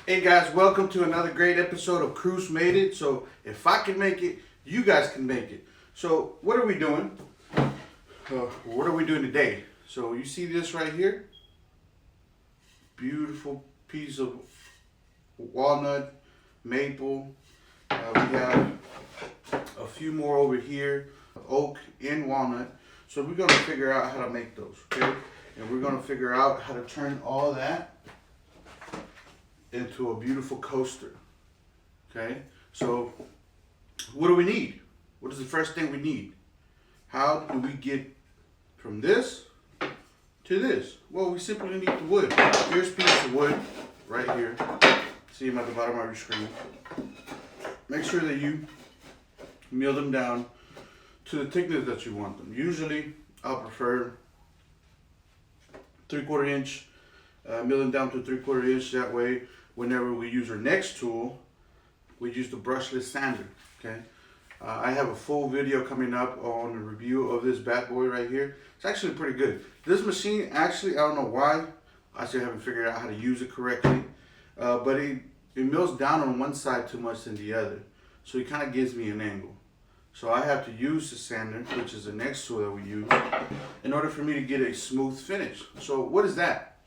Hey guys, welcome to another great episode of Cruzmadeit. So if I can make it, you guys can make it. So what are we doing? What are we doing today? So you see this right here? Beautiful piece of walnut, maple. We have a few more over here, oak and walnut. So we're gonna figure out how to make those, okay? And we're gonna figure out how to turn all that into a beautiful coaster. Okay, so what do we need? What is the first thing we need? How do we get from this to this? Well, we simply need the wood. Here's a piece of wood right here. See them at the bottom of your screen. Make sure that you mill them down to the thickness that you want them. Usually, I'll prefer 3/4 inch. Mill them down to 3/4 inch. That way, whenever we use our next tool, we use the brushless sander, okay? I have a full video coming up on a review of this bad boy right here. It's actually pretty good. This machine, actually, I don't know why, I still haven't figured out how to use it correctly, but it mills down on one side too much than the other. So it kind of gives me an angle. So I have to use the sander, which is the next tool that we use, in order for me to get a smooth finish. So what is that?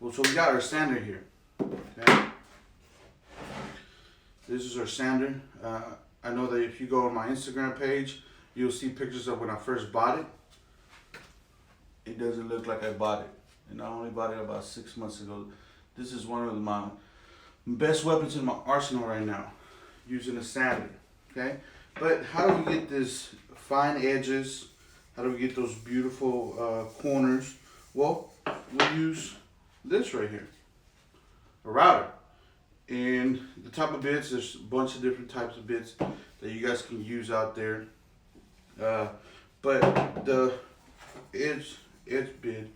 Well, so we got our sander here. Okay. This is our sander. I know that if you go on my Instagram page, you'll see pictures of when I first bought it. It doesn't look like I bought it. And I only bought it about 6 months ago. This is one of my best weapons in my arsenal right now, using a sander. Okay. But how do we get this fine edges? How do we get those beautiful corners? Well, we use this right here. A router. And the type of bits, there's a bunch of different types of bits that you guys can use out there. But the edge bit,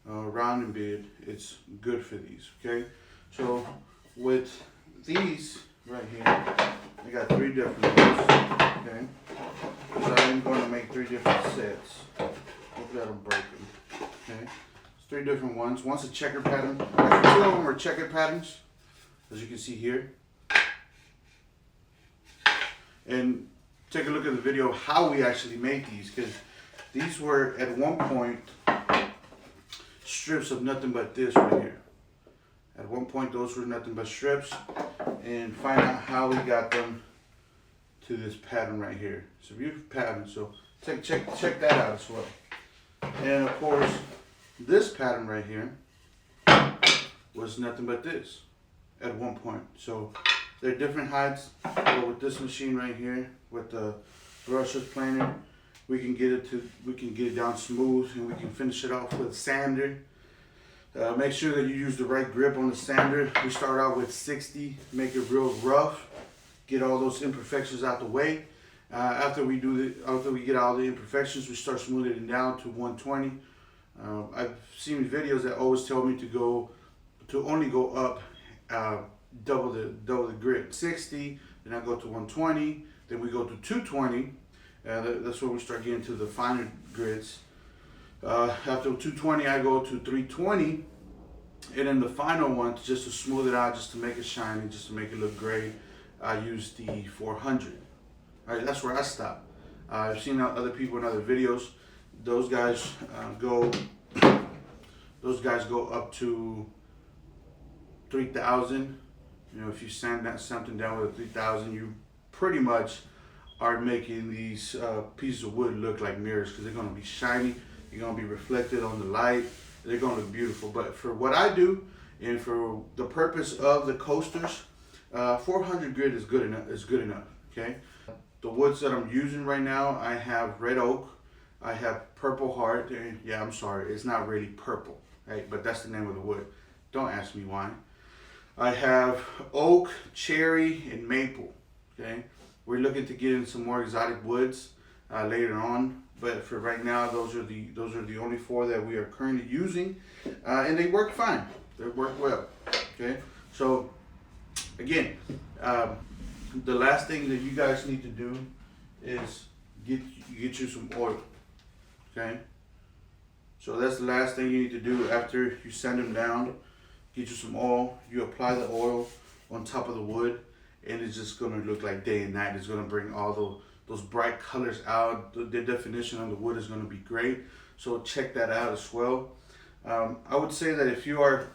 rounding bit, it's good for these, okay? So with these right here, I got 3 different ones, okay? So I'm going to make 3 different sets. Hopefully I don't break them, okay? 3 different ones. One's a checker pattern. Actually, 2 of them are checker patterns, as you can see here. And take a look at the video of how we actually made these, because these were at one point strips of nothing but this right here. At one point, those were nothing but strips, and find out how we got them to this pattern right here. It's a beautiful pattern, so check that out as well. And of course, this pattern right here was nothing but this at one point. So they're different heights, but with this machine right here, with the brushless planer, we can get it down smooth, and we can finish it off with sander. Make sure that you use the right grip on the sander. We start out with 60, make it real rough, get all those imperfections out the way. After we get all the imperfections, we start smoothing it down to 120. I've seen videos that always tell me to only go up double the grit. 60, then I go to 120, then we go to 220. That's where we start getting to the finer grits. After 220, I go to 320, and then the final one, just to smooth it out, just to make it shiny, just to make it look great, I use the 400. All right, that's where I stop. I've seen other people in other videos. Those guys go up to 3,000. You know, if you sand that something down with a 3,000, you pretty much are making these pieces of wood look like mirrors, because they're going to be shiny. They're going to be reflected on the light. They're going to look beautiful. But for what I do, and for the purpose of the coasters, 400 grit is good enough. Okay. The woods that I'm using right now, I have red oak. I have purple heart, and yeah, I'm sorry, it's not really purple, right? But that's the name of the wood. Don't ask me why. I have oak, cherry, and maple. Okay, we're looking to get in some more exotic woods later on, but for right now, those are the only 4 that we are currently using, and they work fine. They work well. Okay, so again, the last thing that you guys need to do is get you some oil. Okay, so that's the last thing you need to do after you sand them down. get you some oil. You apply the oil on top of the wood, and it's just gonna look like day and night. It's gonna bring all those bright colors out. The definition on the wood is gonna be great. So check that out as well. I would say that if you are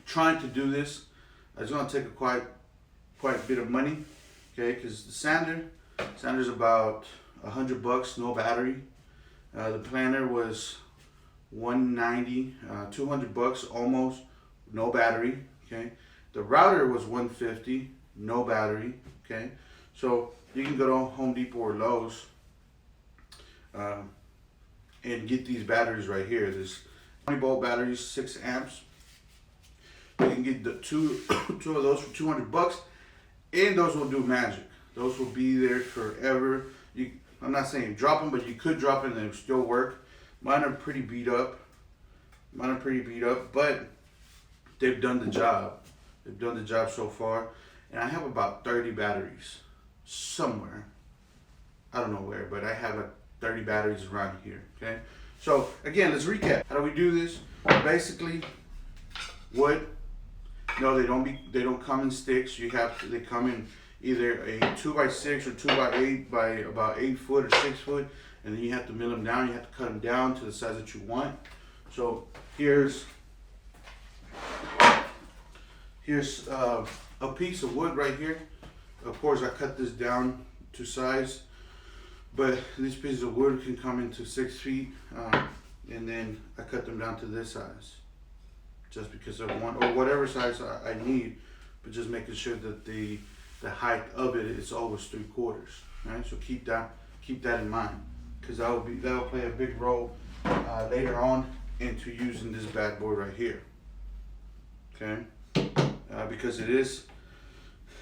trying to do this, it's gonna take quite a bit of money, okay? Because the sander's about $100, no battery. The planer was $190, $200 almost, no battery, okay? The router was $150, no battery, okay? So you can go to Home Depot or Lowe's and get these batteries right here. There's 20-volt batteries, 6 amps. You can get the two of those for $200, and those will do magic. Those will be there forever. I'm not saying drop them, but you could drop them and they'll still work. Mine are pretty beat up. But they've done the job. They've done the job so far. And I have about 30 batteries somewhere. I don't know where, but I have like 30 batteries around here, okay? So again, let's recap. How do we do this? Basically, wood. No, they don't come in sticks. They come in either a 2x6 or 2x8 by about 8 foot or 6 foot, and then you have to mill them down. You have to cut them down to the size that you want. So here's a piece of wood right here. Of course, I cut this down to size, but these pieces of wood can come into 6 feet, and then I cut them down to this size, just because I want, or whatever size I need, but just making sure that the height of it is always 3/4. Right? So keep that in mind, because that'll play a big role later on into using this bad boy right here. Okay, because it is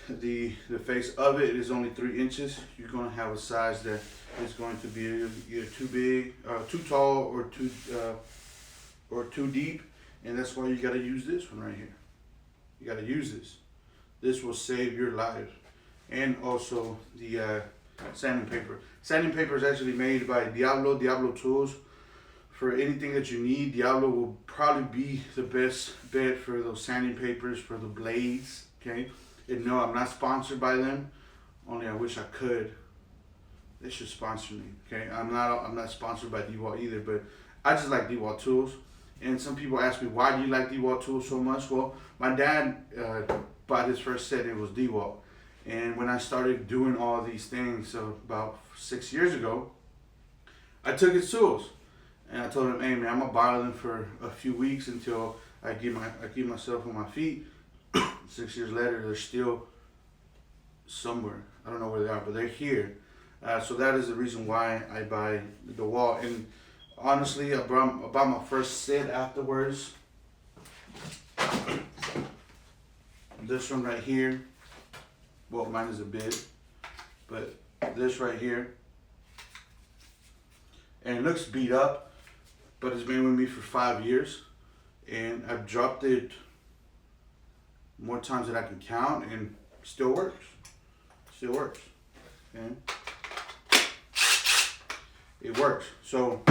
the face of it is only 3 inches. You're going to have a size that is going to be either too big, too tall, or too deep, and that's why you got to use this one right here. You got to use this. This will save your life. And also the sanding paper. Sanding paper is actually made by dewalttools. For anything that you need, Diablo will probably be the best bet for those sanding papers, for the blades, okay? And no, I'm not sponsored by them. Only I wish I could. They should sponsor me, okay? I'm not sponsored by DeWalt either, but I just like DeWalt tools. And some people ask me, why do you like DeWalt tools so much? Well, my dad bought his first set, it was DeWalt. And when I started doing all these things, so about 6 years ago, I took his tools. And I told him, hey man, I'm gonna borrow them for a few weeks until I get myself on my feet. 6 years later, they're still somewhere. I don't know where they are, but they're here. So that is the reason why I buy the dewalt. And honestly, I bought my first set afterwards. This one right here. Well, mine is a bid, but this right here. And it looks beat up, but it's been with me for 5 years, and I've dropped it more times than I can count, and still works. Still works. Okay? It works. So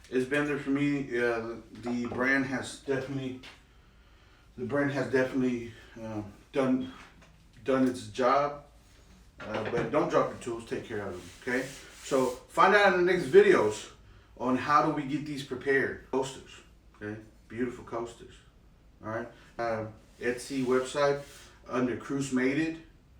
it's been there for me. The brand has definitely done its job. But don't drop your tools. Take care of them. Okay. So find out in the next videos on how do we get these prepared. Coasters, okay? Beautiful coasters, all right? Etsy website under Cruzmadeit.